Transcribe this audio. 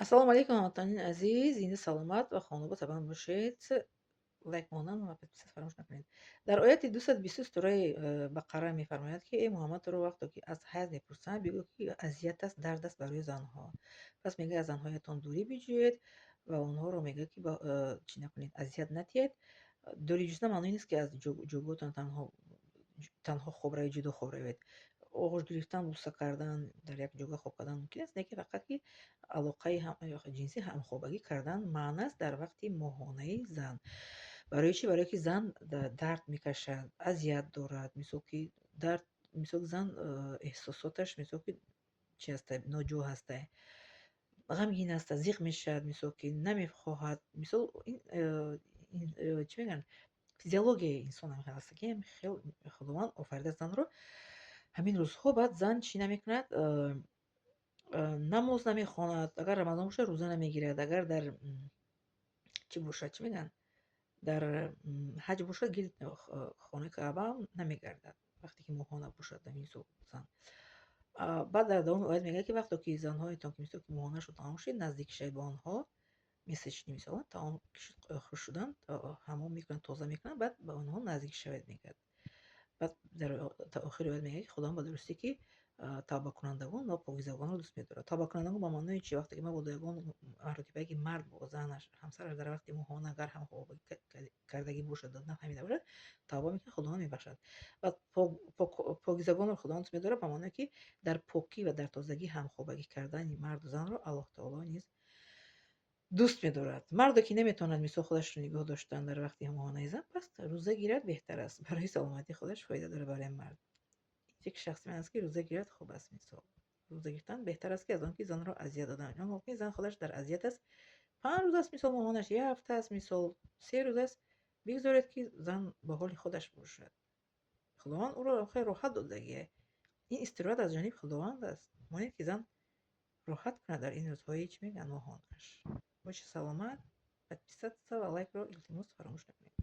Ассалому алейкум, ҳамватанони азиз, зинда саломат ва хонобод табан бошед. Лайк монанд ва подписат фаромӯш накунед. Дар ояти 220 сураи Бақара мефармояд ки: «Эй Муҳаммад, туро вақте ки аз ҳайз мепурсанд, бигӯ ки азият аст, дард аст барои занҳо. Пас мегӯяд аз занҳоятон дурӣ биҷӯед ва онҳоро мегӯяд ки чӣ накунед, азият натиҳед». Дурӣ ҷӯстан маънои нест ки аз ҷойгоҳтон танҳо хоб равед, ҷудо хоб равед. Оғӯш гирифтан, буса кардан, дар як ҷойгоҳ хоб кардан мумкин аст, лекин фақат ки алоқаи ҷинсӣ ҳамхобагӣ кардан маън аст дар вақти моҳонаи зан. Барои чӣ? Барое ки зан дард мекашад, азият дорад. Мисол ки зан эҳсосоташ мисол ки чӣ ҳастае, ноҷо ҳастае, ғамгин аста, зиқ мешавад, мисол ки намехоҳад. Мисол чӣ мегӯянд, физиологияи инсон ҳамин ҳаст ки хел Худованд офаридааст занро. Ҳамин рӯзҳо баъд зан чӣ намекунад? Намоз намехонад, агар рамазон бошад рӯза намегирад, агар дар чӣ бошад, чӣ мегӯянд, дар ҳаҷ бошад гирд хонаи Каъба намегардад, вақте ки моҳона бошад дар мисол зан. Баъд дар давоми оят мегӯяд ки вақте ки занҳоятон ки мисол ки моҳонашон тамом шид, наздик шавед ба онҳо, месячни мисолан тамом хушк шуданд, ҳаммом мекунанд, тоза мекунанд, баъд ба онҳо наздик шавед мегӯяд. Баъд дар охири оят мегӯяд ки Худованд ба дурустӣ ки тавбакунандагон ва покизагонро дӯст медорад. Тавбакунандагон ба маънои чӣ? Вақте ки мабода ягон маротибае ки мард бо занаш, ҳамсараш дар вақти моҳона агар ҳамхобагӣ кардагӣ бошад, нафаҳмида бошад, тавба мекунад, Худованд мебахшад. Баъд покизагонро Худованд дӯст медорад ба маъное ки дар покӣ ва дар тозагӣ ҳамхобагӣ кардани марду занро Аллоҳ таоло низ дӯст медорад. Марде ки наметавонад мисол худашро нигоҳ доштан дар вақти моҳонаи зан, пас рӯза гирад беҳтар аст. Барои саломатии худаш фоида дорад барои мард. Фикри шахси ман аст ки рӯза гирад хуб аст. Мисол рӯза гирифтан беҳтар аст ки аз он ки занро азият додан. Мумкин зан худаш дар азият аст, 5 рӯз аст мисол моҳонаш, 1 ҳафта аст, мисол 3 рӯз аст, бигзоред ки зан ба ҳоли худаш бошад. Худованд ӯро охир роҳат додагие. Ин истироҳат аз ҷониби Худованд аст. Монед ки зан роҳат кунад дар ин рӯзҳои чӣ мегӯянд, моҳонаш. Бошед саломат, подписаться ва лайкро илтимос фаромӯш накунед.